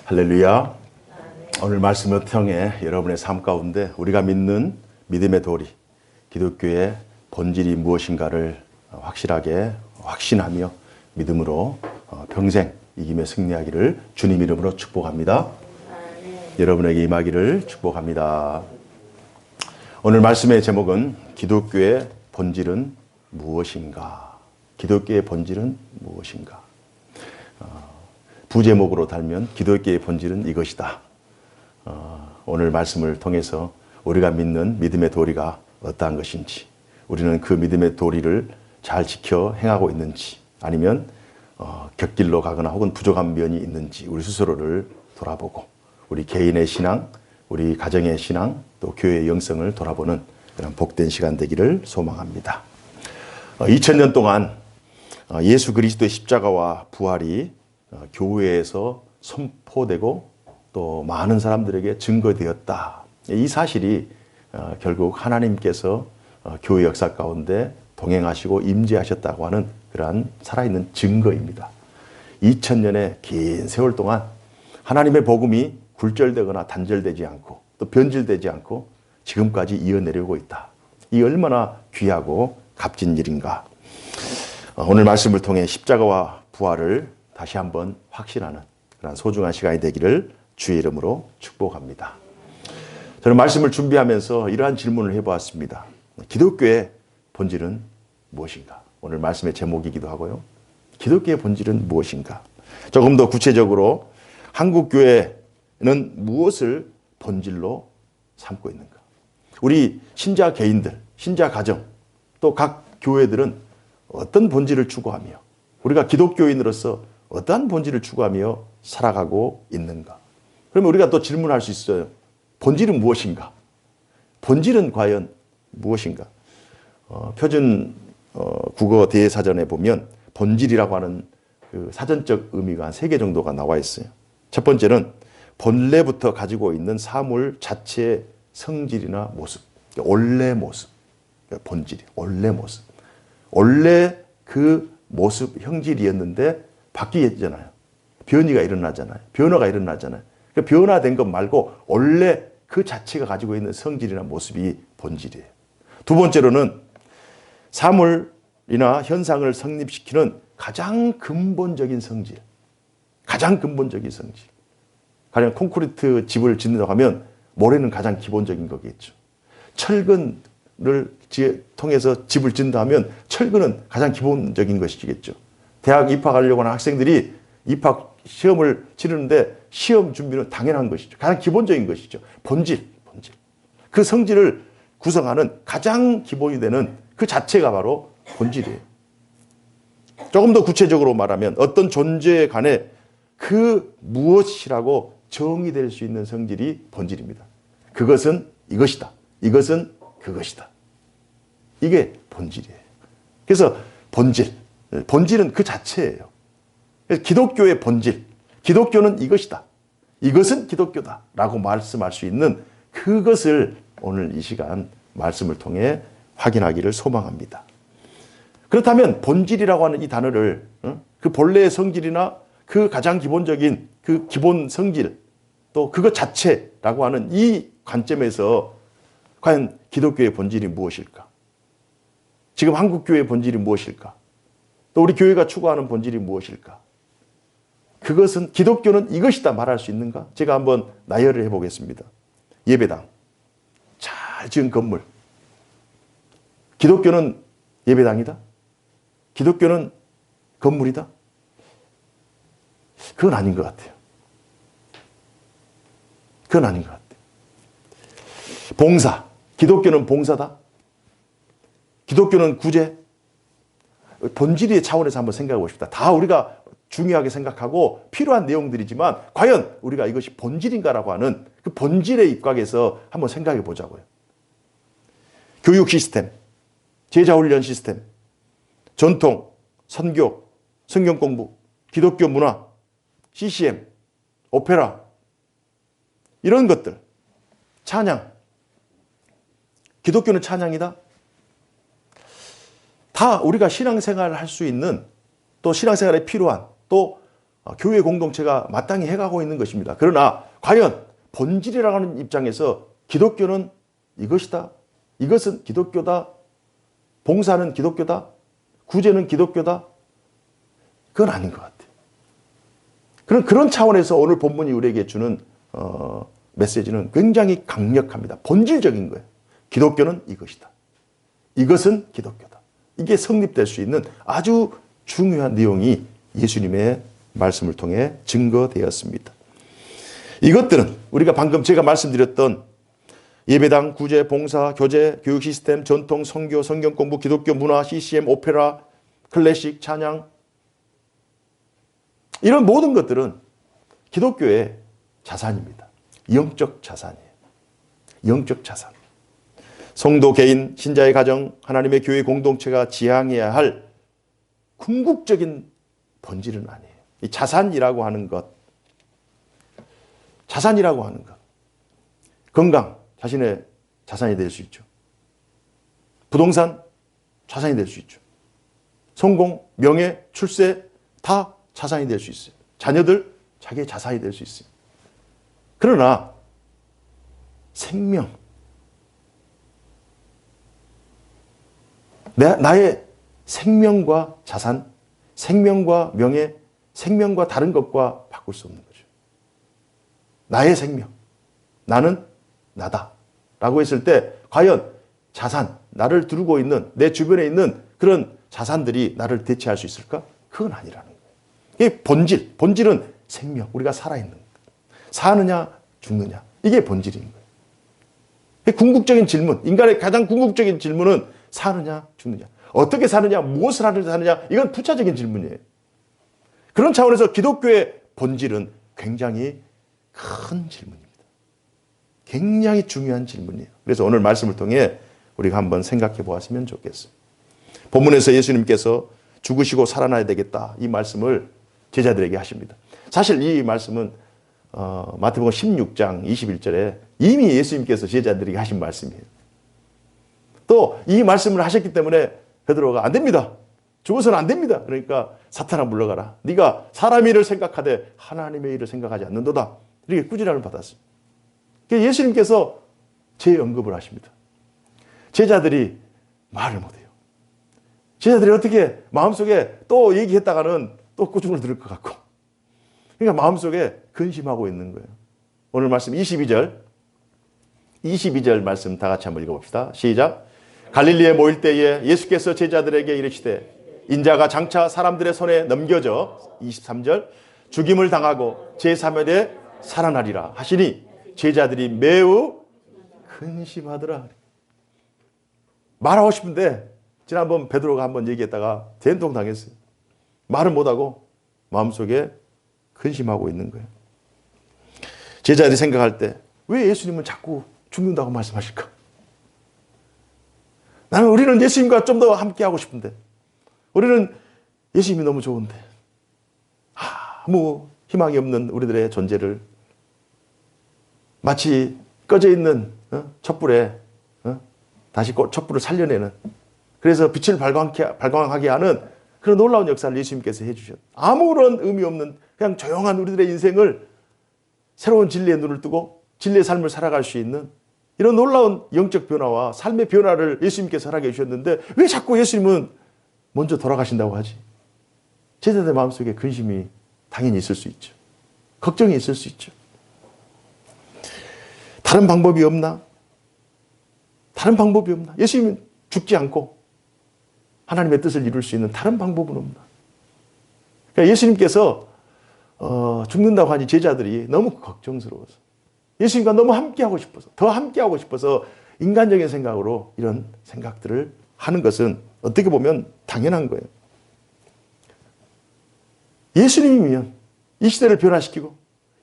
할렐루야. 오늘 말씀을 통해 여러분의 삶 가운데 우리가 믿는 믿음의 도리, 기독교의 본질이 무엇인가를 확실하게 확신하며 믿음으로 평생 이기며 승리하기를 주님 이름으로 축복합니다. 여러분에게 임하기를 축복합니다. 오늘 말씀의 제목은 기독교의 본질은 무엇인가? 기독교의 본질은 무엇인가? 부제목으로 달면 기독교의 본질은 이것이다. 오늘 말씀을 통해서 우리가 믿는 믿음의 도리가 어떠한 것인지, 우리는 그 믿음의 도리를 잘 지켜 행하고 있는지, 아니면 곁길로 가거나 혹은 부족한 면이 있는지 우리 스스로를 돌아보고 우리 개인의 신앙, 우리 가정의 신앙, 또 교회의 영성을 돌아보는 그런 복된 시간 되기를 소망합니다. 2000년 동안 예수 그리스도의 십자가와 부활이 교회에서 선포되고 또 많은 사람들에게 증거되었다. 이 사실이 결국 하나님께서 교회 역사 가운데 동행하시고 임재하셨다고 하는 그러한 살아있는 증거입니다. 2000년의 긴 세월 동안 하나님의 복음이 굴절되거나 단절되지 않고 또 변질되지 않고 지금까지 이어내려오고 있다. 이 얼마나 귀하고 값진 일인가. 오늘 말씀을 통해 십자가와 부활을 다시 한번 확신하는 그런 소중한 시간이 되기를 주의 이름으로 축복합니다. 저는 말씀을 준비하면서 이러한 질문을 해보았습니다. 기독교의 본질은 무엇인가? 오늘 말씀의 제목이기도 하고요. 기독교의 본질은 무엇인가? 조금 더 구체적으로 한국교회는 무엇을 본질로 삼고 있는가? 우리 신자 개인들, 신자 가정, 또 각 교회들은 어떤 본질을 추구하며 우리가 기독교인으로서 어떠한 본질을 추구하며 살아가고 있는가? 그러면 우리가 또 질문할 수 있어요. 본질은 무엇인가? 본질은 과연 무엇인가? 표준 국어 대사전에 보면 본질이라고 하는 그 사전적 의미가 한 3개 정도가 나와 있어요. 첫 번째는 본래부터 가지고 있는 사물 자체의 성질이나 모습, 원래 모습, 본질이 원래 모습. 원래 그 모습, 형질이었는데 바뀌었잖아요. 변이가 일어나잖아요. 변화가 일어나잖아요. 그러니까 변화된 것 말고 원래 그 자체가 가지고 있는 성질이나 모습이 본질이에요. 두 번째로는 사물이나 현상을 성립시키는 가장 근본적인 성질. 가장 근본적인 성질. 가령 콘크리트 집을 짓는다고 하면 모래는 가장 기본적인 거겠죠. 철근을 통해서 집을 짓는다 하면 철근은 가장 기본적인 것이겠죠. 대학 입학하려고 하는 학생들이 입학 시험을 치르는데 시험 준비는 당연한 것이죠. 가장 기본적인 것이죠. 본질. 그 성질을 구성하는 가장 기본이 되는 그 자체가 바로 본질이에요. 조금 더 구체적으로 말하면 어떤 존재에 관해 그 무엇이라고 정의될 수 있는 성질이 본질입니다. 그것은 이것이다. 이것은 그것이다. 이게 본질이에요. 그래서 본질은 그 자체예요. 기독교의 본질, 기독교는 이것이다. 이것은 기독교다. 라고 말씀할 수 있는 그것을 오늘 이 시간 말씀을 통해 확인하기를 소망합니다. 그렇다면 본질이라고 하는 이 단어를 그 본래의 성질이나 그 가장 기본적인 그 기본 성질 또 그것 자체라고 하는 이 관점에서 과연 기독교의 본질이 무엇일까? 지금 한국교회의 본질이 무엇일까? 또 우리 교회가 추구하는 본질이 무엇일까? 그것은 기독교는 이것이다 말할 수 있는가? 제가 한번 나열을 해보겠습니다. 예배당, 잘 지은 건물. 기독교는 예배당이다? 기독교는 건물이다? 그건 아닌 것 같아요. 그건 아닌 것 같아요. 봉사, 기독교는 봉사다? 기독교는 구제? 본질의 차원에서 한번 생각해 보십시다. 다 우리가 중요하게 생각하고 필요한 내용들이지만 과연 우리가 이것이 본질인가라고 하는 그 본질의 입각에서 한번 생각해 보자고요. 교육 시스템, 제자훈련 시스템, 전통, 선교, 성경 공부, 기독교 문화, CCM, 오페라 이런 것들, 찬양. 기독교는 찬양이다? 다 우리가 신앙생활을 할 수 있는 또 신앙생활에 필요한 또 교회 공동체가 마땅히 해가고 있는 것입니다. 그러나 과연 본질이라고 하는 입장에서 기독교는 이것이다. 이것은 기독교다. 봉사는 기독교다. 구제는 기독교다. 그건 아닌 것 같아요. 그런 차원에서 오늘 본문이 우리에게 주는 메시지는 굉장히 강력합니다. 본질적인 거예요. 기독교는 이것이다. 이것은 기독교다. 이게 성립될 수 있는 아주 중요한 내용이 예수님의 말씀을 통해 증거되었습니다. 이것들은 우리가 방금 제가 말씀드렸던 예배당, 구제, 봉사, 교제, 교육 시스템, 전통, 선교, 성경 공부, 기독교 문화, CCM, 오페라, 클래식, 찬양, 이런 모든 것들은 기독교의 자산입니다. 영적 자산이에요. 영적 자산. 성도 개인, 신자의 가정, 하나님의 교회 공동체가 지향해야 할 궁극적인 본질은 아니에요. 이 자산이라고 하는 것, 자산이라고 하는 것, 건강, 자신의 자산이 될 수 있죠. 부동산, 자산이 될 수 있죠. 성공, 명예, 출세, 다 자산이 될 수 있어요. 자녀들, 자기의 자산이 될 수 있어요. 그러나 생명, 나의 생명과 자산, 생명과 명예, 생명과 다른 것과 바꿀 수 없는 거죠. 나의 생명, 나는 나다 라고 했을 때 과연 자산, 나를 두르고 있는 내 주변에 있는 그런 자산들이 나를 대체할 수 있을까? 그건 아니라는 거예요. 이게 본질은 생명, 우리가 살아있는 것. 사느냐 죽느냐, 이게 본질인 거예요. 궁극적인 질문, 인간의 가장 궁극적인 질문은 사느냐 죽느냐, 어떻게 사느냐, 무엇을 하느냐 사느냐, 이건 부차적인 질문이에요. 그런 차원에서 기독교의 본질은 굉장히 큰 질문입니다. 굉장히 중요한 질문이에요. 그래서 오늘 말씀을 통해 우리가 한번 생각해 보았으면 좋겠어요. 본문에서 예수님께서 죽으시고 살아나야 되겠다, 이 말씀을 제자들에게 하십니다. 사실 이 말씀은 마태복음 16장 21절에 이미 예수님께서 제자들에게 하신 말씀이에요. 또 이 말씀을 하셨기 때문에 베드로가 안 됩니다. 죽어서는 안 됩니다. 그러니까 사탄아 물러가라. 네가 사람의 일을 생각하되 하나님의 일을 생각하지 않는도다. 이렇게 꾸지람을 받았어요. 예수님께서 재언급을 하십니다. 제자들이 말을 못해요. 제자들이 어떻게 마음속에 또 얘기했다가는 또 꾸중을 들을 것 같고, 그러니까 마음속에 근심하고 있는 거예요. 오늘 말씀 22절 말씀 다 같이 한번 읽어봅시다. 시작. 갈릴리에 모일 때에 예수께서 제자들에게 이르시되 인자가 장차 사람들의 손에 넘겨져 23절 죽임을 당하고 제3일에 살아나리라 하시니 제자들이 매우 근심하더라. 말하고 싶은데 지난번 베드로가 한번 얘기했다가 된통 당했어요. 말을 못하고 마음속에 근심하고 있는 거예요. 제자들이 생각할 때 왜 예수님은 자꾸 죽는다고 말씀하실까? 우리는 예수님과 좀 더 함께하고 싶은데, 우리는 예수님이 너무 좋은데 아무 희망이 없는 우리들의 존재를 마치 꺼져 있는 촛불에 다시 촛불을 살려내는, 그래서 빛을 발광하게 하는 그런 놀라운 역사를 예수님께서 해주셨. 아무런 의미 없는 그냥 조용한 우리들의 인생을 새로운 진리의 눈을 뜨고 진리의 삶을 살아갈 수 있는 이런 놀라운 영적 변화와 삶의 변화를 예수님께서 허락해 주셨는데 왜 자꾸 예수님은 먼저 돌아가신다고 하지? 제자들 마음속에 근심이 당연히 있을 수 있죠. 걱정이 있을 수 있죠. 다른 방법이 없나? 다른 방법이 없나? 예수님은 죽지 않고 하나님의 뜻을 이룰 수 있는 다른 방법은 없나? 그러니까 예수님께서 죽는다고 하니 제자들이 너무 걱정스러워서, 예수님과 너무 함께하고 싶어서, 더 함께하고 싶어서 인간적인 생각으로 이런 생각들을 하는 것은 어떻게 보면 당연한 거예요. 예수님이면 이 시대를 변화시키고,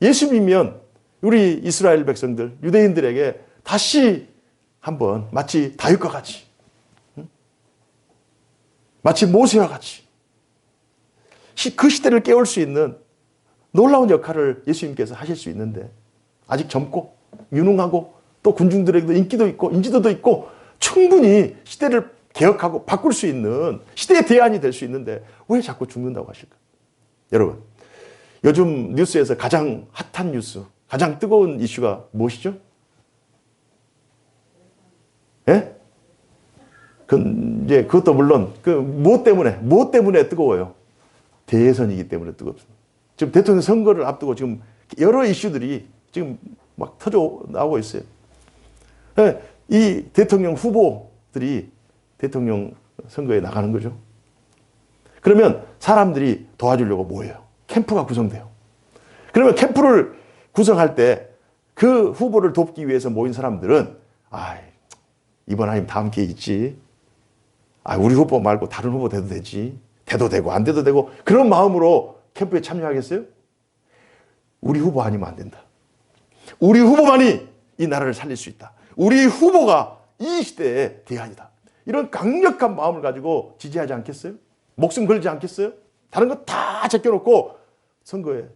예수님이면 우리 이스라엘 백성들, 유대인들에게 다시 한번 마치 다윗과 같이, 마치 모세와 같이 그 시대를 깨울 수 있는 놀라운 역할을 예수님께서 하실 수 있는데, 아직 젊고 유능하고 또 군중들에게도 인기도 있고 인지도도 있고 충분히 시대를 개혁하고 바꿀 수 있는 시대의 대안이 될 수 있는데 왜 자꾸 죽는다고 하실까? 여러분, 요즘 뉴스에서 가장 핫한 뉴스, 가장 뜨거운 이슈가 무엇이죠? 예? 이제 그것도 물론 무엇 때문에 뜨거워요? 대선이기 때문에 뜨겁습니다. 지금 대통령 선거를 앞두고 지금 여러 이슈들이 지금 막 터져 나오고 있어요. 이 대통령 후보들이 대통령 선거에 나가는 거죠. 그러면 사람들이 도와주려고 모여요. 캠프가 구성돼요. 그러면 캠프를 구성할 때 그 후보를 돕기 위해서 모인 사람들은 이번 아니면 다음 기회 있지. 우리 후보 말고 다른 후보 돼도 되지. 돼도 되고 안 돼도 되고 그런 마음으로 캠프에 참여하겠어요? 우리 후보 아니면 안 된다. 우리 후보만이 이 나라를 살릴 수 있다. 우리 후보가 이 시대의 대안이다. 이런 강력한 마음을 가지고 지지하지 않겠어요? 목숨 걸지 않겠어요? 다른 거 다 제껴놓고 선거에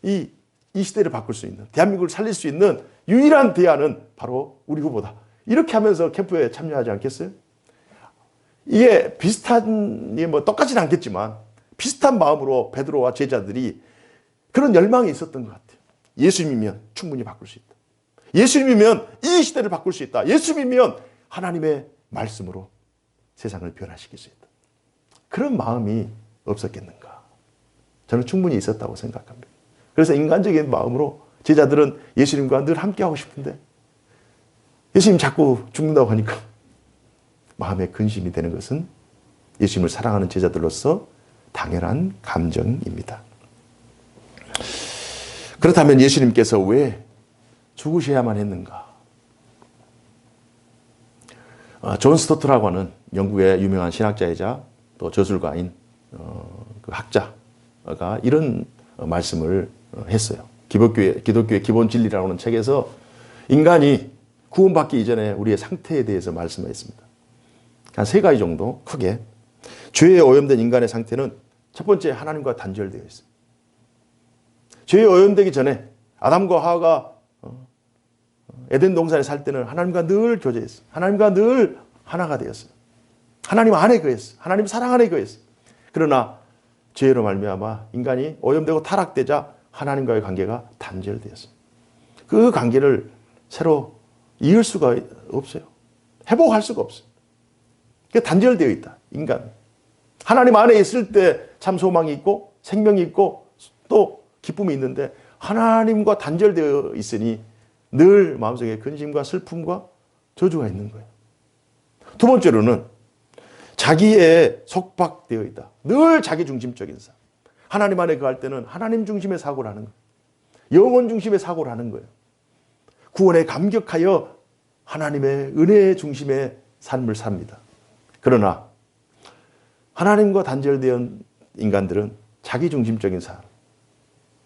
이 시대를 바꿀 수 있는, 대한민국을 살릴 수 있는 유일한 대안은 바로 우리 후보다. 이렇게 하면서 캠프에 참여하지 않겠어요? 이게 똑같지는 않겠지만 비슷한 마음으로 베드로와 제자들이 그런 열망이 있었던 것 같아요. 예수 믿으면 충분히 바꿀 수 있다. 예수 믿으면 이 시대를 바꿀 수 있다. 예수 믿으면 하나님의 말씀으로 세상을 변화시킬 수 있다. 그런 마음이 없었겠는가? 저는 충분히 있었다고 생각합니다. 그래서 인간적인 마음으로 제자들은 예수님과 늘 함께하고 싶은데 예수님 자꾸 죽는다고 하니까 마음에 근심이 되는 것은 예수님을 사랑하는 제자들로서 당연한 감정입니다. 그렇다면 예수님께서 왜 죽으셔야만 했는가? 존 스토트라고 하는 영국의 유명한 신학자이자 또 저술가인 그 학자가 이런 말씀을 했어요. 기독교의 기본 진리라고 하는 책에서 인간이 구원받기 이전에 우리의 상태에 대해서 말씀했습니다. 한 세 가지 정도 크게. 죄에 오염된 인간의 상태는 첫 번째 하나님과 단절되어 있어요. 죄에 오염되기 전에 아담과 하와가 에덴 동산에 살 때는 하나님과 늘 교제했어요. 하나님과 늘 하나가 되었어요. 하나님 안에 거했어요. 하나님 사랑 안에 거했어요. 그러나 죄로 말미암아 인간이 오염되고 타락되자 하나님과의 관계가 단절되었어요. 그 관계를 새로 이을 수가 없어요. 회복할 수가 없어요. 단절되어 있다. 인간. 하나님 안에 있을 때 참 소망이 있고 생명이 있고 또 기쁨이 있는데 하나님과 단절되어 있으니 늘 마음속에 근심과 슬픔과 저주가 있는 거예요. 두 번째로는 자기에 속박되어 있다. 늘 자기 중심적인 삶. 하나님 안에 거할 때는 하나님 중심의 사고를 하는 거예요. 영혼 중심의 사고를 하는 거예요. 구원에 감격하여 하나님의 은혜 중심의 삶을 삽니다. 그러나 하나님과 단절된 인간들은 자기 중심적인 삶,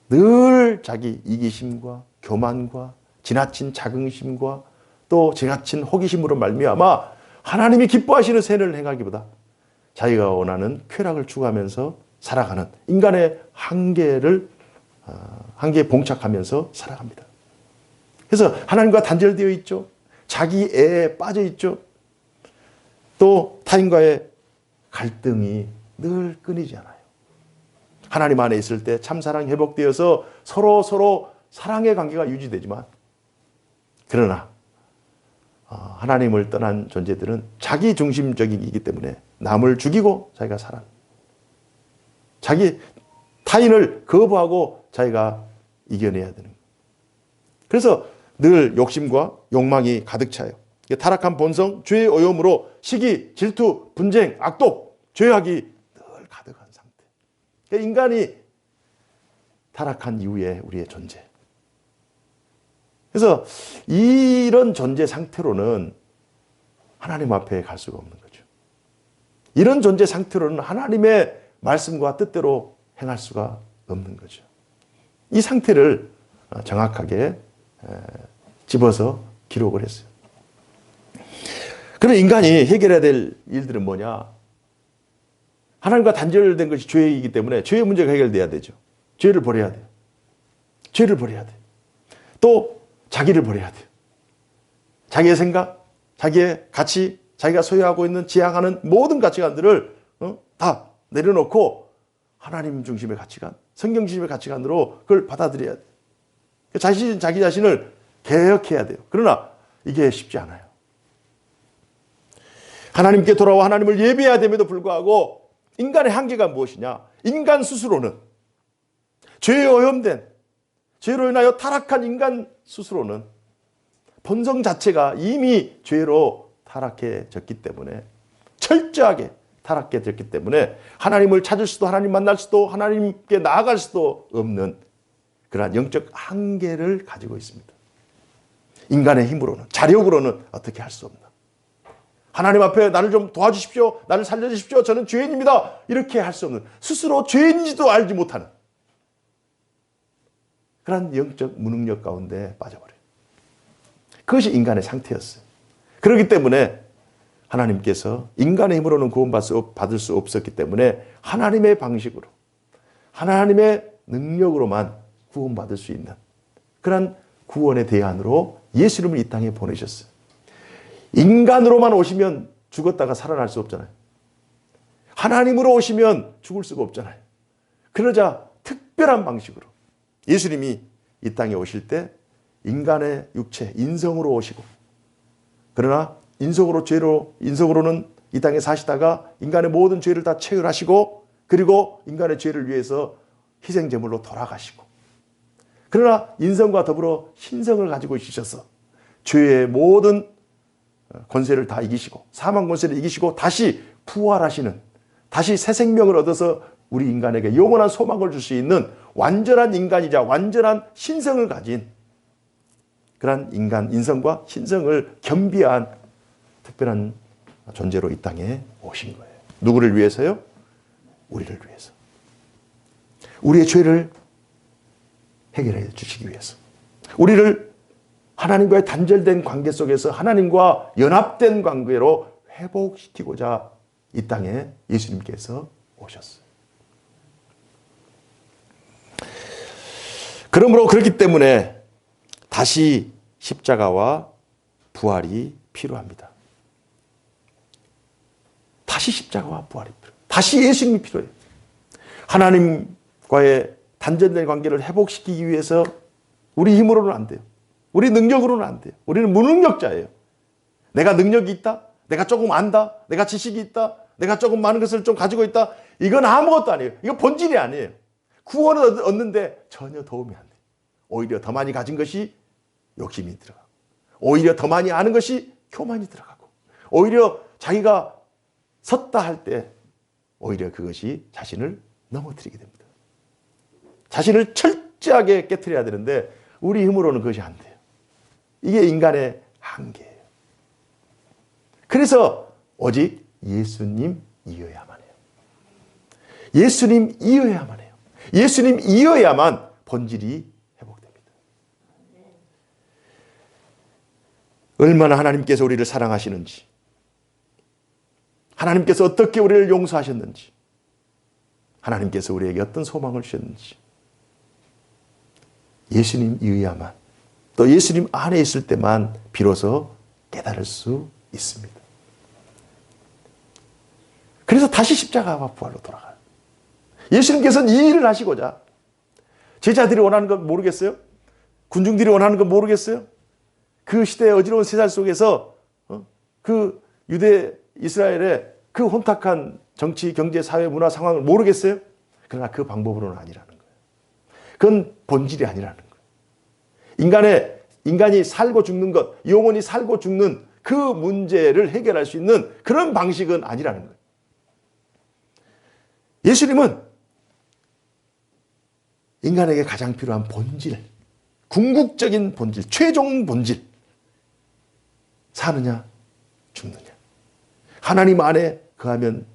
늘 자기 이기심과 교만과 지나친 자긍심과 또 지나친 호기심으로 말미암아 하나님이 기뻐하시는 선을 행하기보다 자기가 원하는 쾌락을 추구하면서 살아가는 인간의 한계에 봉착하면서 살아갑니다. 그래서 하나님과 단절되어 있죠. 자기애에 빠져 있죠. 또 타인과의 갈등이 늘 끊이지 않아요. 하나님 안에 있을 때 참사랑이 회복되어서 서로 사랑의 관계가 유지되지만 그러나 하나님을 떠난 존재들은 자기 중심적이기 때문에 남을 죽이고 자기가 살아. 타인을 거부하고 자기가 이겨내야 되는 거예요. 그래서 늘 욕심과 욕망이 가득 차요. 타락한 본성, 죄의 오염으로 시기, 질투, 분쟁, 악독, 죄악이 늘 가득한 상태. 인간이 타락한 이후에 우리의 존재. 그래서 이런 존재 상태로는 하나님 앞에 갈 수가 없는 거죠. 이런 존재 상태로는 하나님의 말씀과 뜻대로 행할 수가 없는 거죠. 이 상태를 정확하게 집어서 기록을 했어요. 그럼 인간이 해결해야 될 일들은 뭐냐? 하나님과 단절된 것이 죄이기 때문에 죄의 문제가 해결돼야 되죠. 죄를 버려야 돼요. 죄를 버려야 돼요. 또 자기를 버려야 돼요. 자기의 생각, 자기의 가치, 자기가 소유하고 있는 지향하는 모든 가치관들을 다 내려놓고 하나님 중심의 가치관, 성경주의의 가치관으로 그걸 받아들여야 돼요. 자기 자신을 개혁해야 돼요. 그러나 이게 쉽지 않아요. 하나님께 돌아와 하나님을 예배해야 됨에도 불구하고 인간의 한계가 무엇이냐? 인간 스스로는, 죄에 오염된, 죄로 인하여 타락한 인간 스스로는 본성 자체가 이미 죄로 타락해졌기 때문에, 철저하게 타락해졌기 때문에 하나님을 찾을 수도, 하나님 만날 수도, 하나님께 나아갈 수도 없는 그러한 영적 한계를 가지고 있습니다. 인간의 힘으로는, 자력으로는 어떻게 할 수 없는, 하나님 앞에 나를 좀 도와주십시오, 나를 살려주십시오, 저는 죄인입니다, 이렇게 할 수 없는, 스스로 죄인인지도 알지 못하는 그런 영적 무능력 가운데 빠져버려요. 그것이 인간의 상태였어요. 그렇기 때문에 하나님께서 인간의 힘으로는 구원받을 수 없었기 때문에 하나님의 방식으로, 하나님의 능력으로만 구원받을 수 있는 그런 구원의 대안으로 예수님을 이 땅에 보내셨어요. 인간으로만 오시면 죽었다가 살아날 수 없잖아요. 하나님으로 오시면 죽을 수가 없잖아요. 그러자 특별한 방식으로 예수님이 이 땅에 오실 때 인간의 육체, 인성으로 오시고, 그러나 인성으로는 이 땅에 사시다가 인간의 모든 죄를 다 체휼하시고, 그리고 인간의 죄를 위해서 희생제물로 돌아가시고, 그러나 인성과 더불어 신성을 가지고 있으셔서 죄의 모든 권세를 다 이기시고, 사망 권세를 이기시고 다시 부활하시는, 다시 새 생명을 얻어서 우리 인간에게 영원한 소망을 줄 수 있는 완전한 인간이자 완전한 신성을 가진 그러한 인성과 신성을 겸비한 특별한 존재로 이 땅에 오신 거예요. 누구를 위해서요? 우리를 위해서. 우리의 죄를 해결해 주시기 위해서. 우리를 하나님과의 단절된 관계 속에서 하나님과 연합된 관계로 회복시키고자 이 땅에 예수님께서 오셨어요. 그러므로 그렇기 때문에 다시 십자가와 부활이 필요합니다. 다시 십자가와 부활이 필요해요. 다시 예수님이 필요해요. 하나님과의 단절된 관계를 회복시키기 위해서 우리 힘으로는 안 돼요. 우리 능력으로는 안 돼요. 우리는 무능력자예요. 내가 능력이 있다, 내가 조금 안다, 내가 지식이 있다, 내가 조금 많은 것을 좀 가지고 있다, 이건 아무것도 아니에요. 이건 본질이 아니에요. 구원을 얻는데 전혀 도움이 안 돼요. 오히려 더 많이 가진 것이 욕심이 들어가고, 오히려 더 많이 아는 것이 교만이 들어가고, 오히려 자기가 섰다 할 때 오히려 그것이 자신을 넘어뜨리게 됩니다. 자신을 철저하게 깨트려야 되는데 우리 힘으로는 그것이 안 돼요. 이게 인간의 한계예요. 그래서 오직 예수님이어야만 해요. 예수님이어야만 해요. 예수님이어야만 본질이 회복됩니다. 얼마나 하나님께서 우리를 사랑하시는지, 하나님께서 어떻게 우리를 용서하셨는지, 하나님께서 우리에게 어떤 소망을 주셨는지, 예수님이어야만, 또 예수님 안에 있을 때만 비로소 깨달을 수 있습니다. 그래서 다시 십자가와 부활로 돌아가요. 예수님께서는 이 일을 하시고자, 제자들이 원하는 건 모르겠어요? 군중들이 원하는 건 모르겠어요? 그 시대의 어지러운 세상 속에서 그 유대 이스라엘의 그 혼탁한 정치, 경제, 사회, 문화 상황을 모르겠어요? 그러나 그 방법으로는 아니라는 거예요. 그건 본질이 아니라는 거예요. 인간이 살고 죽는 것, 영혼이 살고 죽는 그 문제를 해결할 수 있는 그런 방식은 아니라는 거예요. 예수님은 인간에게 가장 필요한 본질, 궁극적인 본질, 최종 본질, 사느냐 죽느냐, 하나님 안에 거하면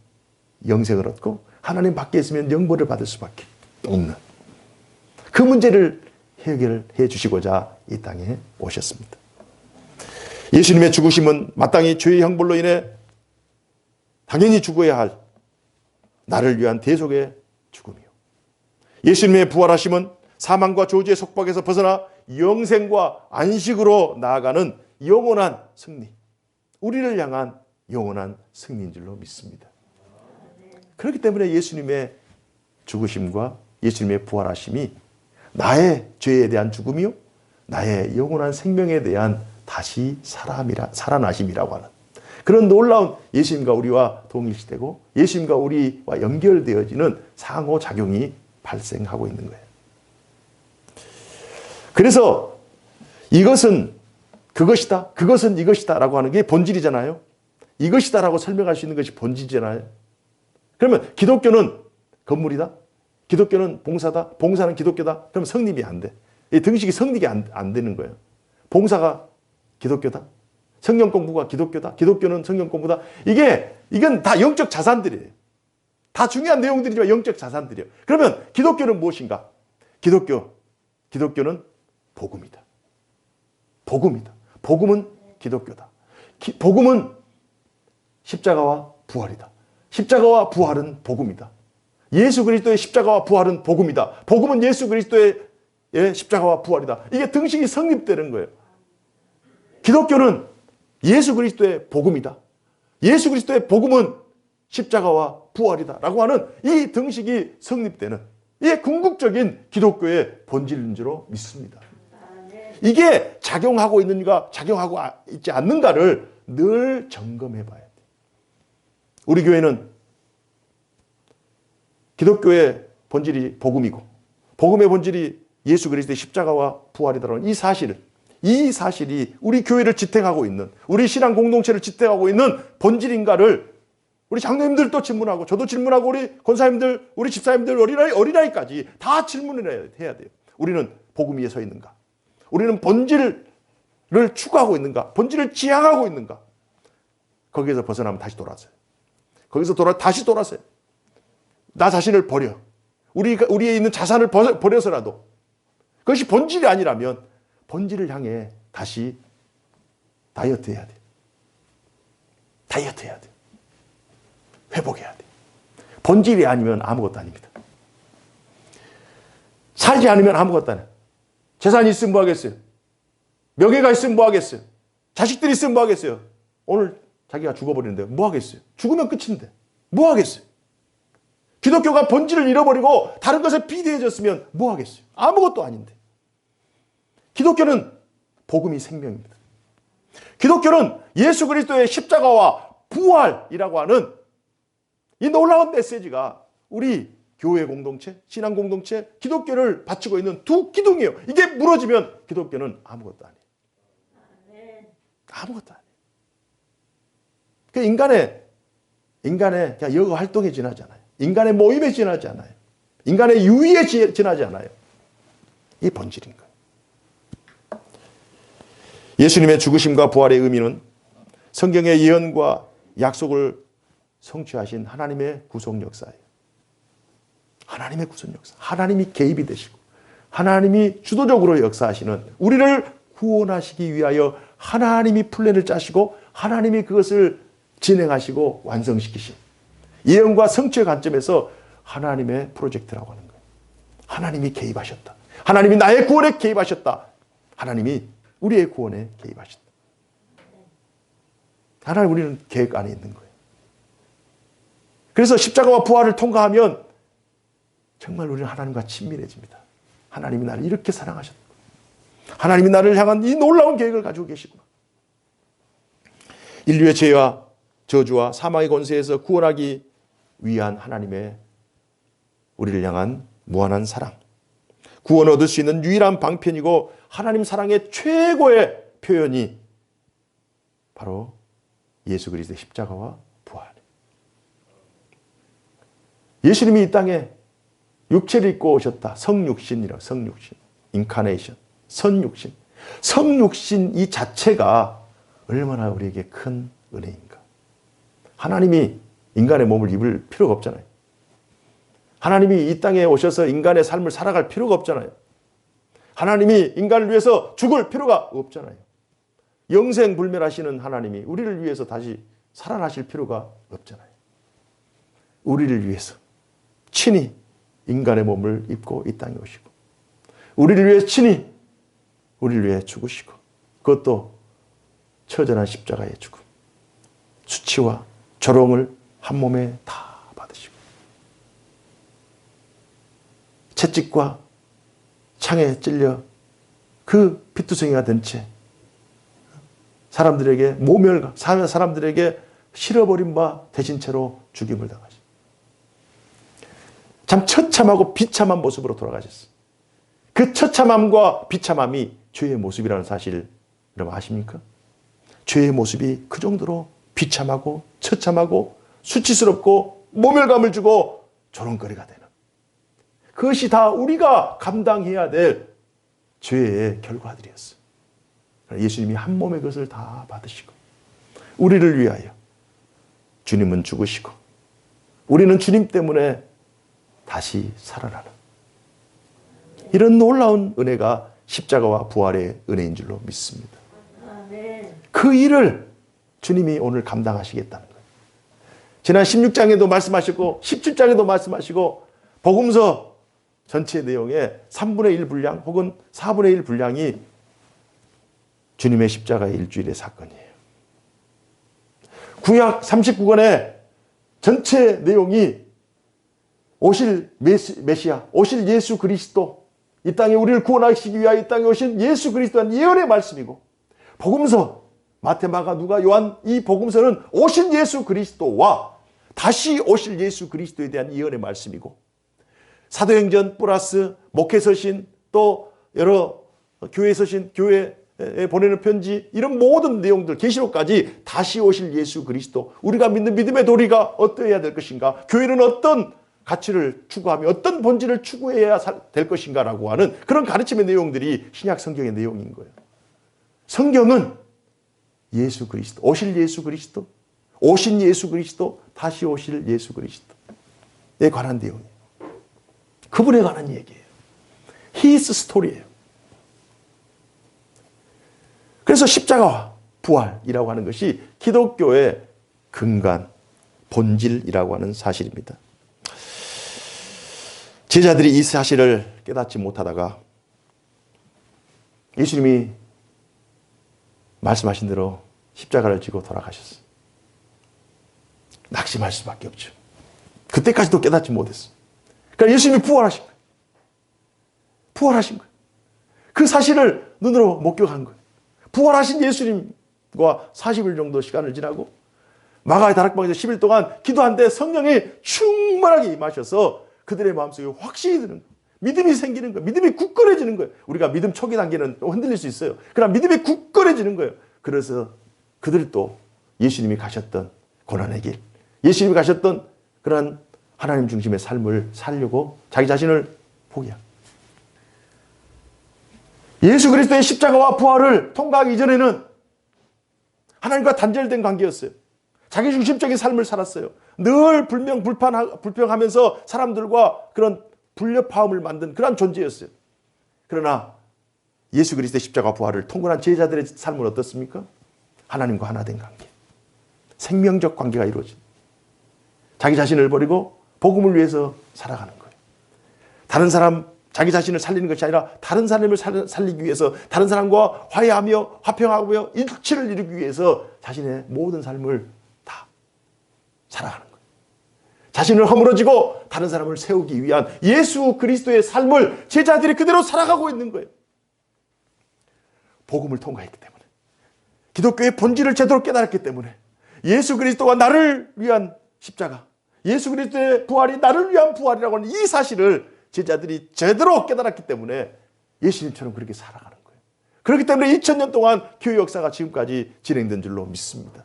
영생을 얻고 하나님 밖에 있으면 영벌을 받을 수밖에 없는 그 문제를 해결해 주시고자 이 땅에 오셨습니다. 예수님의 죽으심은 마땅히 죄의 형벌로 인해 당연히 죽어야 할 나를 위한 대속의 죽음이요, 예수님의 부활하심은 사망과 저주의 속박에서 벗어나 영생과 안식으로 나아가는 영원한 승리, 우리를 향한 영원한 승리인 줄로 믿습니다. 그렇기 때문에 예수님의 죽으심과 예수님의 부활하심이 나의 죄에 대한 죽음이요 나의 영원한 생명에 대한 다시 살아나심이라고 하는 그런 놀라운 예수님과 우리와 동일시되고 예수님과 우리와 연결되어지는 상호작용이 발생하고 있는 거예요. 그래서 이것은 그것이다, 그것은 이것이다 라고 하는 게 본질이잖아요. 이것이다 라고 설명할 수 있는 것이 본질이잖아요. 그러면 기독교는 건물이다? 기독교는 봉사다? 봉사는 기독교다? 그럼 성립이 안 돼. 이 등식이 성립이 안 되는 거예요. 봉사가 기독교다? 성경 공부가 기독교다? 기독교는 성경 공부다? 이건 다 영적 자산들이에요. 다 중요한 내용들이지만 영적 자산들이에요. 그러면 기독교는 무엇인가? 기독교는 복음이다. 복음이다. 복음은 기독교다. 복음은 십자가와 부활이다. 십자가와 부활은 복음이다. 예수 그리스도의 십자가와 부활은 복음이다. 복음은 예수 그리스도의 십자가와 부활이다. 이게 등식이 성립되는 거예요. 기독교는 예수 그리스도의 복음이다. 예수 그리스도의 복음은 십자가와 부활이다. 라고 하는 이 등식이 성립되는 이게 궁극적인 기독교의 본질인 줄로 믿습니다. 이게 작용하고 있는가 작용하고 있지 않는가를 늘 점검해 봐야 돼요. 우리 교회는 기독교의 본질이 복음이고 복음의 본질이 예수 그리스도의 십자가와 부활이다라는 이 사실이 우리 교회를 지탱하고 있는 우리 신앙 공동체를 지탱하고 있는 본질인가를 우리 장로님들도 질문하고 저도 질문하고 우리 권사님들 우리 집사님들 어린아이까지 다 질문을 해야 돼요. 우리는 복음 위에 서 있는가? 우리는 본질을 추구하고 있는가? 본질을 지향하고 있는가? 거기에서 벗어나면 다시 돌아서요. 거기서 다시 돌아서요. 나 자신을 버려. 우리에 있는 자산을 버려서라도 그것이 본질이 아니라면 본질을 향해 다시 다이어트 해야 돼. 다이어트 해야 돼. 회복해야 돼. 본질이 아니면 아무것도 아닙니다. 살지 않으면 아무것도 아니에요. 재산이 있으면 뭐 하겠어요? 명예가 있으면 뭐 하겠어요? 자식들이 있으면 뭐 하겠어요? 오늘 자기가 죽어버리는데 뭐 하겠어요? 죽으면 끝인데 뭐 하겠어요? 기독교가 본질을 잃어버리고 다른 것에 비대해졌으면 뭐 하겠어요? 아무것도 아닌데. 기독교는 복음이 생명입니다. 기독교는 예수 그리스도의 십자가와 부활이라고 하는 이 놀라운 메시지가 우리 교회 공동체, 신앙 공동체, 기독교를 바치고 있는 두 기둥이에요. 이게 무너지면 기독교는 아무것도 아니에요. 아무것도 아니에요. 그 인간의 그냥 여가 활동에 지나지 않아요. 인간의 모임에 지나지 않아요. 인간의 유의에 지나지 않아요. 이 본질인 거예요. 예수님의 죽으심과 부활의 의미는 성경의 예언과 약속을 성취하신 하나님의 구속 역사예요. 하나님의 구속 역사. 하나님이 개입이 되시고 하나님이 주도적으로 역사하시는 우리를 구원하시기 위하여 하나님이 플랜을 짜시고 하나님이 그것을 진행하시고 완성시키신 예언과 성취의 관점에서 하나님의 프로젝트라고 하는 거예요. 하나님이 개입하셨다. 하나님이 나의 구원에 개입하셨다. 하나님이 우리의 구원에 개입하셨다. 하나님 우리는 계획 안에 있는 거예요. 그래서 십자가와 부활을 통과하면 정말 우리는 하나님과 친밀해집니다. 하나님이 나를 이렇게 사랑하셨다. 하나님이 나를 향한 이 놀라운 계획을 가지고 계시구나. 인류의 죄와 저주와 사망의 권세에서 구원하기 위한 하나님의 우리를 향한 무한한 사랑. 구원을 얻을 수 있는 유일한 방편이고 하나님 사랑의 최고의 표현이 바로 예수 그리스도의 십자가와 부활. 예수님이 이 땅에 육체를 입고 오셨다. 성육신이라고. 성육신. 인카네이션. 선육신. 성육신 이 자체가 얼마나 우리에게 큰 은혜인가. 하나님이 인간의 몸을 입을 필요가 없잖아요. 하나님이 이 땅에 오셔서 인간의 삶을 살아갈 필요가 없잖아요. 하나님이 인간을 위해서 죽을 필요가 없잖아요. 영생불멸하시는 하나님이 우리를 위해서 다시 살아나실 필요가 없잖아요. 우리를 위해서 친히 인간의 몸을 입고 이 땅에 오시고 우리를 위해 친히 우리를 위해 죽으시고 그것도 처절한 십자가의 죽음, 수치와 조롱을 한 몸에 다 받으시고 채찍과 창에 찔려 그 피투성이가 된 채 사람들에게 모멸감, 사람들에게 실어버린 바 대신 채로 죽임을 당하셨어요. 참 처참하고 비참한 모습으로 돌아가셨어요. 그 처참함과 비참함이 죄의 모습이라는 사실 여러분 아십니까? 죄의 모습이 그 정도로 비참하고 처참하고 수치스럽고 모멸감을 주고 조롱거리가 되는, 그것이 다 우리가 감당해야 될 죄의 결과들이었어요. 예수님이 한 몸에 그것을 다 받으시고 우리를 위하여 주님은 죽으시고 우리는 주님 때문에 다시 살아나는 이런 놀라운 은혜가 십자가와 부활의 은혜인 줄로 믿습니다. 그 일을 주님이 오늘 감당하시겠다는 거예요. 지난 16장에도 말씀하셨고 17장에도 말씀하시고 복음서 전체 내용의 3분의 1 분량 혹은 4분의 1 분량이 주님의 십자가의 일주일의 사건이에요. 구약 39권의 전체 내용이 오실 메시아, 오실 예수 그리스도, 이 땅에 우리를 구원하시기 위하여 이 땅에 오신 예수 그리스도한 예언의 말씀이고, 복음서 마태, 마가, 누가, 요한 이 복음서는 오신 예수 그리스도와 다시 오실 예수 그리스도에 대한 예언의 말씀이고, 사도행전 플러스 목회 서신 또 여러 교회 서신, 교회에 보내는 편지, 이런 모든 내용들, 계시록까지 다시 오실 예수 그리스도, 우리가 믿는 믿음의 도리가 어떠해야 될 것인가, 교회는 어떤 가치를 추구하며 어떤 본질을 추구해야 될 것인가라고 하는 그런 가르침의 내용들이 신약 성경의 내용인 거예요. 성경은 예수 그리스도, 오실 예수 그리스도, 오신 예수 그리스도, 다시 오실 예수 그리스도에 관한 내용이에요. 그분에 관한 얘기예요. His 스토리예요. 그래서 십자가와 부활이라고 하는 것이 기독교의 근간, 본질이라고 하는 사실입니다. 제자들이 이 사실을 깨닫지 못하다가 예수님이 말씀하신 대로 십자가를 지고 돌아가셨어요. 낙심할 수밖에 없죠. 그때까지도 깨닫지 못했어요. 그러니까 예수님이 부활하신 거예요. 부활하신 거예요. 그 사실을 눈으로 목격한 거예요. 부활하신 예수님과 40일 정도 시간을 지나고 마가의 다락방에서 10일 동안 기도한데 성령이 충만하게 임하셔서 그들의 마음속에 확신이 드는 거예요. 믿음이 생기는 거예요. 믿음이 굳건해지는 거예요. 우리가 믿음 초기 단계는 흔들릴 수 있어요. 그러나 믿음이 굳건해지는 거예요. 그래서 그들도 예수님이 가셨던 고난의 길, 예수님이 가셨던 그런 하나님 중심의 삶을 살려고 자기 자신을 포기합니다. 예수 그리스도의 십자가와 부활을 통과하기 이전에는 하나님과 단절된 관계였어요. 자기 중심적인 삶을 살았어요. 늘 불평하면서 사람들과 그런 불협화음을 만든 그런 존재였어요. 그러나 예수 그리스도의 십자가 부활을 통과한 제자들의 삶은 어떻습니까? 하나님과 하나 된 관계, 생명적 관계가 이루어진, 자기 자신을 버리고 복음을 위해서 살아가는 거예요. 다른 사람, 자기 자신을 살리는 것이 아니라 다른 사람을 살리기 위해서, 다른 사람과 화해하며 화평하며 일치를 이루기 위해서 자신의 모든 삶을 다 살아가는 거예요. 자신을 허물어지고 다른 사람을 세우기 위한 예수 그리스도의 삶을 제자들이 그대로 살아가고 있는 거예요. 복음을 통과했기 때문에, 기독교의 본질을 제대로 깨달았기 때문에, 예수 그리스도와 나를 위한 십자가, 예수 그리스도의 부활이 나를 위한 부활이라고 하는 이 사실을 제자들이 제대로 깨달았기 때문에 예수님처럼 그렇게 살아가는 거예요. 그렇기 때문에 2000년 동안 교회 역사가 지금까지 진행된 줄로 믿습니다.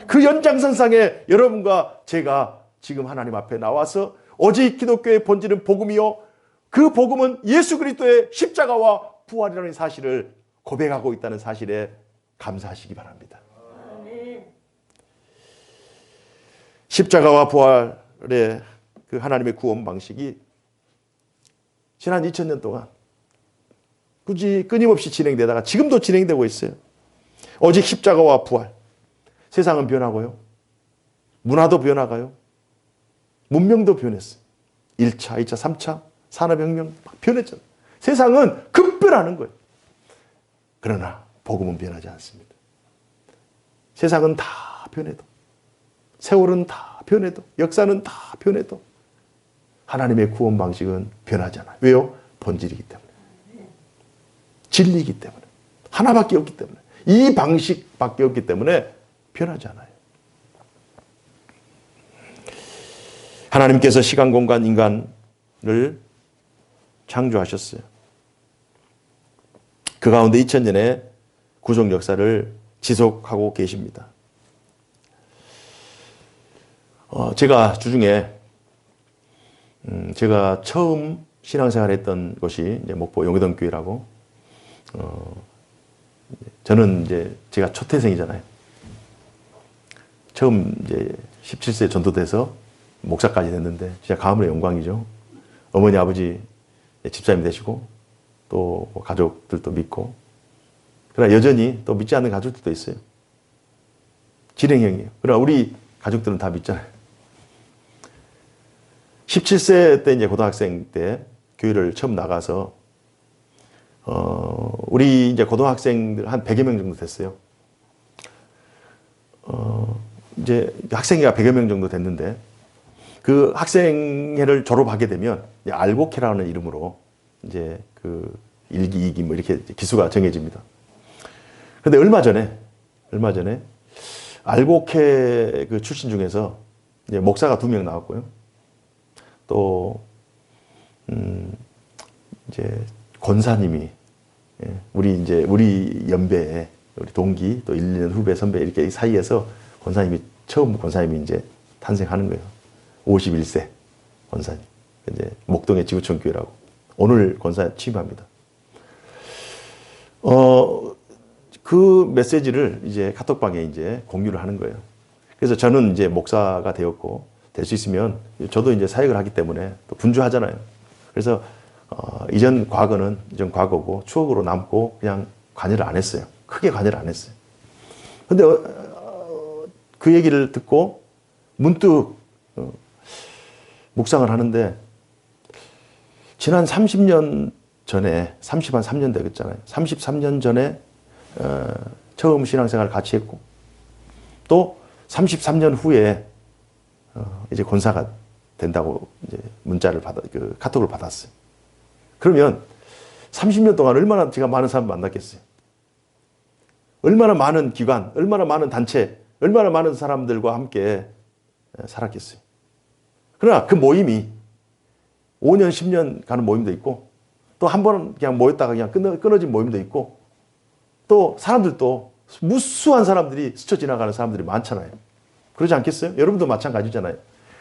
그 연장선상에 여러분과 제가 지금 하나님 앞에 나와서 오직 기독교의 본질은 복음이요, 그 복음은 예수 그리스도의 십자가와 부활이라는 사실을 고백하고 있다는 사실에 감사하시기 바랍니다. 십자가와 부활의 그 하나님의 구원 방식이 지난 2000년 동안 굳이 끊임없이 진행되다가 지금도 진행되고 있어요. 오직 십자가와 부활. 세상은 변하고요, 문화도 변화가요, 문명도 변했어요. 1차, 2차, 3차 산업혁명 막 변했잖아요. 세상은 급변하는 거예요. 그러나 복음은 변하지 않습니다. 세상은 다 변해도, 세월은 다 변해도, 역사는 다 변해도 하나님의 구원 방식은 변하지 않아요. 왜요? 본질이기 때문에. 진리이기 때문에. 하나밖에 없기 때문에. 이 방식밖에 없기 때문에 변하지 않아요. 하나님께서 시간, 공간, 인간을 창조하셨어요. 그 가운데 2000년의 구속 역사를 지속하고 계십니다. 제가 주중에 제가 처음 신앙생활했던 곳이 이제 목포 용회동 교회라고, 저는 이제 제가 초태생이잖아요. 처음 이제 17세 전도돼서 목사까지 됐는데 진짜 가문의 영광이죠. 어머니 아버지 집사님 되시고 또 가족들도 믿고, 그러나 여전히 또 믿지 않는 가족들도 있어요. 진행형이에요. 그러나 우리 가족들은 다 믿잖아요. 17세 때 이제 고등학생 때 교회를 처음 나가서 우리 이제 고등학생들 한 100여 명 정도 됐어요. 이제 학생회가 100여 명 정도 됐는데, 그 학생회를 졸업하게 되면 알곡회라는 이름으로 이제 그 1기, 2기 뭐 이렇게 기수가 정해집니다. 근데 얼마 전에 알곡회 그 출신 중에서 이제 목사가 2명 나왔고요. 또 이제 권사님이, 우리 연배에 우리 동기 또 1년 후배 선배 이렇게 사이에서 처음 권사님이 이제 탄생하는 거예요. 51세 권사님. 이제 목동의 지구촌 교회라고. 오늘 권사 취임합니다. 그 메시지를 이제 카톡방에 이제 공유를 하는 거예요. 그래서 저는 이제 목사가 되었고, 될 수 있으면 저도 이제 사역을 하기 때문에 또 분주하잖아요. 그래서 이전 과거는 이전 과거고 추억으로 남고 그냥 관여를 안 했어요. 크게 관여를 안 했어요. 근데 그 얘기를 듣고 문득 묵상을 하는데, 지난 30년 전에, 3년 되겠잖아요. 33년 전에 처음 신앙생활을 같이 했고, 또 33년 후에 이제 권사가 된다고 이제 카톡을 받았어요. 그러면 30년 동안 얼마나 제가 많은 사람 만났겠어요. 얼마나 많은 기관, 얼마나 많은 단체, 얼마나 많은 사람들과 함께 살았겠어요. 그러나 그 모임이 5년, 10년 가는 모임도 있고, 또 한 번 그냥 모였다가 그냥 끊어진 모임도 있고, 또 사람들도 무수한 사람들이 스쳐 지나가는 사람들이 많잖아요. 그러지 않겠어요? 여러분도 마찬가지잖아요.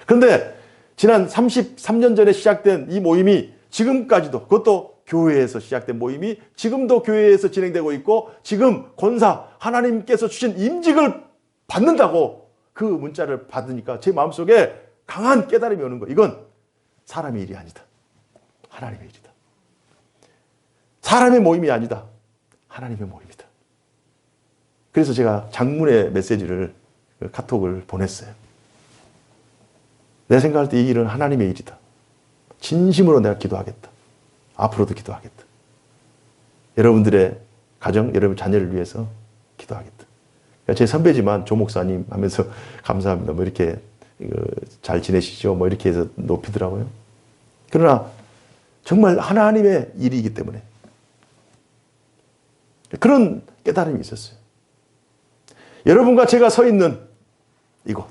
그런데 지난 33년 전에 시작된 이 모임이 지금까지도, 그것도 교회에서 시작된 모임이 지금도 교회에서 진행되고 있고, 지금 권사 하나님께서 주신 임직을 받는다고 그 문자를 받으니까 제 마음속에 강한 깨달음이 오는 거예요. 이건 사람의 일이 아니다. 하나님의 일이다. 사람의 모임이 아니다. 하나님의 모임이다. 그래서 제가 장문의 메시지를, 카톡을 보냈어요. 내 생각할 때 이 일은 하나님의 일이다. 진심으로 내가 기도하겠다. 앞으로도 기도하겠다. 여러분들의 가정, 여러분 자녀를 위해서 기도하겠다. 제 선배지만 조 목사님 하면서 감사합니다. 뭐 이렇게 잘 지내시죠? 뭐 이렇게 해서 높이더라고요. 그러나 정말 하나님의 일이기 때문에 그런 깨달음이 있었어요. 여러분과 제가 서 있는 이곳,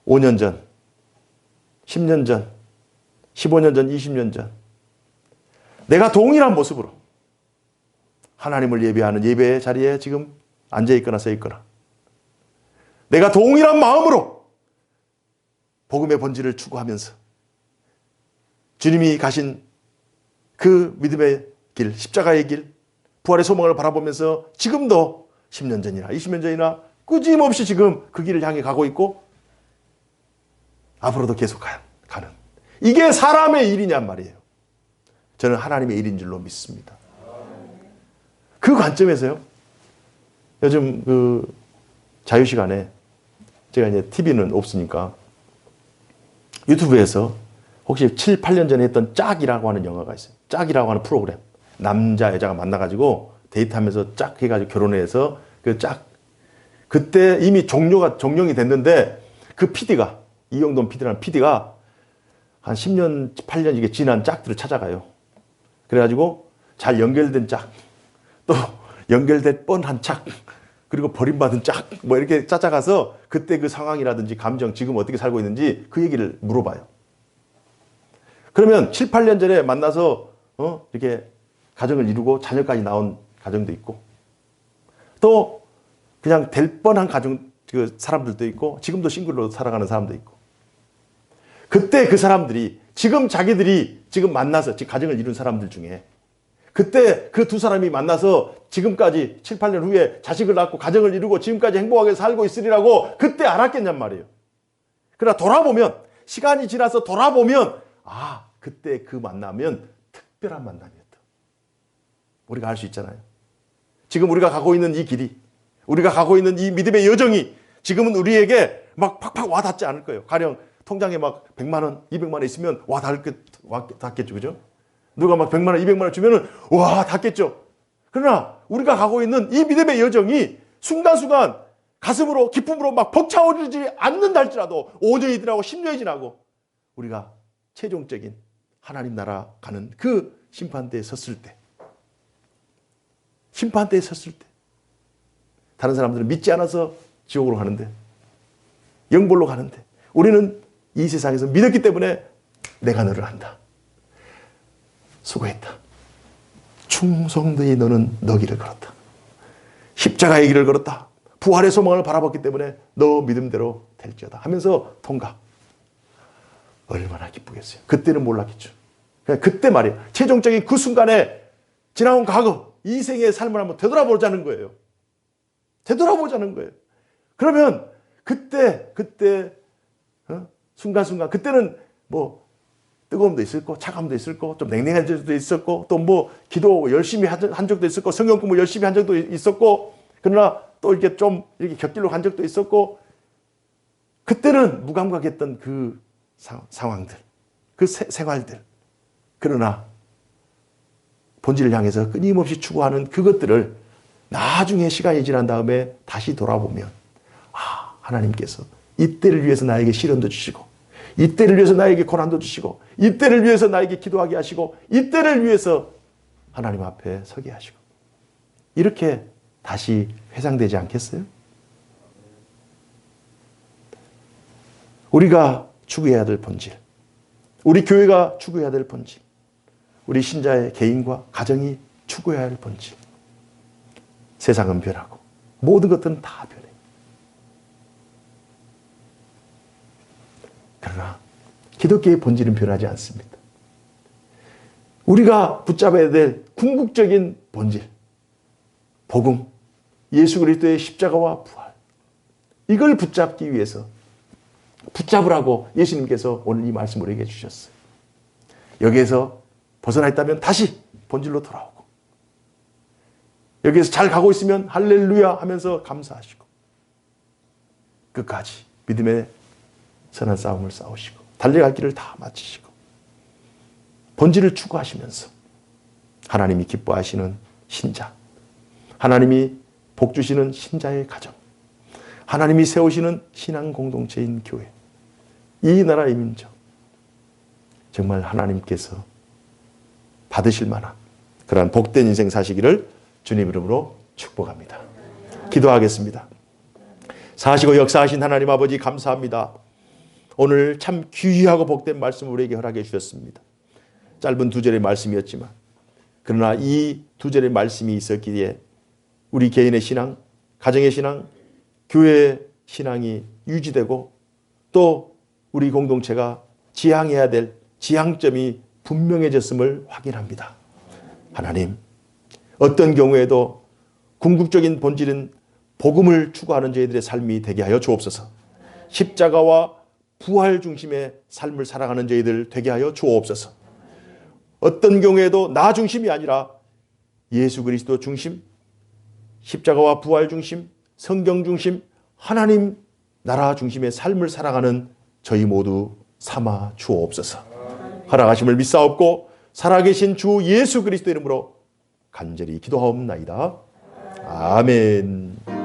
5년 전, 10년 전, 15년 전, 20년 전, 내가 동일한 모습으로 하나님을 예배하는 예배의 자리에 지금 앉아있거나 서있거나, 내가 동일한 마음으로 복음의 본질을 추구하면서 주님이 가신 그 믿음의 길, 십자가의 길, 부활의 소망을 바라보면서 지금도 10년 전이나 20년 전이나 끊임없이 지금 그 길을 향해 가고 있고, 앞으로도 계속 가는, 이게 사람의 일이냔 말이에요. 저는 하나님의 일인 줄로 믿습니다. 그 관점에서요, 요즘 그 자유시간에 제가 이제 TV는 없으니까 유튜브에서 혹시 7, 8년 전에 했던 짝이라고 하는 영화가 있어요. 짝이라고 하는 프로그램. 남자, 여자가 만나가지고 데이트하면서 짝 해가지고 결혼해서 그 짝. 그때 이미 종영이 됐는데 그 PD가, 이영돈 PD라는 PD가 한 10년, 8년 이게 지난 짝들을 찾아가요. 그래가지고 잘 연결된 짝, 또 연결될 뻔한 짝, 그리고 버림받은 짝, 뭐 이렇게 찾아가서 그때 그 상황이라든지 감정, 지금 어떻게 살고 있는지 그 얘기를 물어봐요. 그러면 7, 8년 전에 만나서 이렇게 가정을 이루고 자녀까지 나온 가정도 있고, 또 그냥 될 뻔한 가정 그 사람들도 있고, 지금도 싱글로 살아가는 사람도 있고. 그때 그 사람들이 지금 자기들이 지금 만나서 지금 가정을 이룬 사람들 중에 그때 그 두 사람이 만나서 지금까지 7, 8년 후에 자식을 낳고 가정을 이루고 지금까지 행복하게 살고 있으리라고 그때 알았겠냔 말이에요. 그러나 돌아보면, 시간이 지나서 돌아보면, 아, 그때 그 만나면 특별한 만남이었다. 우리가 알 수 있잖아요. 지금 우리가 가고 있는 이 길이, 우리가 가고 있는 이 믿음의 여정이 지금은 우리에게 막 팍팍 와닿지 않을 거예요. 가령 통장에 막 100만 원, 200만 원 있으면 와 닿겠죠. 그죠? 누가 막 100만 원, 200만 원 주면은 와 닿겠죠. 그러나 우리가 가고 있는 이 믿음의 여정이 순간순간 가슴으로 기쁨으로 막 벅차오르지 않는다 할지라도 5년이 지나고 10년이 지나고 우리가 최종적인 하나님 나라 가는 그 심판대에 섰을 때, 심판대에 섰을 때 다른 사람들은 믿지 않아서 지옥으로 가는데, 영벌로 가는데, 우리는 이 세상에서 믿었기 때문에 내가 너를 안다. 수고했다. 충성되이 너는 너 길을 걸었다. 십자가의 길을 걸었다. 부활의 소망을 바라봤기 때문에 너 믿음대로 될지어다 하면서 통과. 얼마나 기쁘겠어요. 그때는 몰랐겠죠. 그냥 그때 말이에요. 최종적인 그 순간에 지나온 과거, 이 생의 삶을 한번 되돌아보자는 거예요. 되돌아보자는 거예요. 그러면 그때 순간순간 그때는 뭐 뜨거움도 있을 거, 차가움도 있을 거, 좀 냉랭한 적도 있었고, 또 뭐 기도 열심히 한 적도 있을 거, 성경 공부 열심히 한 적도 있었고, 그러나 또 이렇게 좀 이렇게 곁길로 간 적도 있었고, 그때는 무감각했던 그 상황들, 그 생활들. 그러나 본질을 향해서 끊임없이 추구하는 그것들을 나중에 시간이 지난 다음에 다시 돌아보면, 아, 하나님께서 이때를 위해서 나에게 시련도 주시고, 이때를 위해서 나에게 고난도 주시고, 이때를 위해서 나에게 기도하게 하시고, 이때를 위해서 하나님 앞에 서게 하시고, 이렇게 다시 회상되지 않겠어요? 우리가 추구해야 될 본질, 우리 교회가 추구해야 될 본질, 우리 신자의 개인과 가정이 추구해야 할 본질. 세상은 변하고 모든 것들은 다 변해요. 그러나 기독교의 본질은 변하지 않습니다. 우리가 붙잡아야 될 궁극적인 본질, 복음, 예수 그리스도의 십자가와 부활, 이걸 붙잡기 위해서 붙잡으라고 예수님께서 오늘 이 말씀을 우리에게 주셨어요. 여기에서 벗어나 있다면 다시 본질로 돌아오고, 여기에서 잘 가고 있으면 할렐루야 하면서 감사하시고, 끝까지 믿음의 선한 싸움을 싸우시고 달려갈 길을 다 마치시고 본질을 추구하시면서 하나님이 기뻐하시는 신자, 하나님이 복 주시는 신자의 가정, 하나님이 세우시는 신앙 공동체인 교회, 이 나라의 민족, 정말 하나님께서 받으실 만한 그러한 복된 인생 사시기를 주님 이름으로 축복합니다. 기도하겠습니다. 사시고 역사하신 하나님 아버지 감사합니다. 오늘 참 귀하고 복된 말씀을 우리에게 허락해 주셨습니다. 짧은 2절의 말씀이었지만, 그러나 이 2절의 말씀이 있었기에 우리 개인의 신앙, 가정의 신앙, 교회의 신앙이 유지되고, 또 우리 공동체가 지향해야 될 지향점이 분명해졌음을 확인합니다. 하나님, 어떤 경우에도 궁극적인 본질은 복음을 추구하는 저희들의 삶이 되게 하여 주옵소서. 십자가와 부활 중심의 삶을 살아가는 저희들 되게 하여 주옵소서. 어떤 경우에도 나 중심이 아니라 예수 그리스도 중심, 십자가와 부활 중심, 성경 중심, 하나님 나라 중심의 삶을 살아가는 저희 모두 삼아 주옵소서. 허락하심을 믿사옵고 살아계신 주 예수 그리스도 이름으로 간절히 기도하옵나이다. 아멘.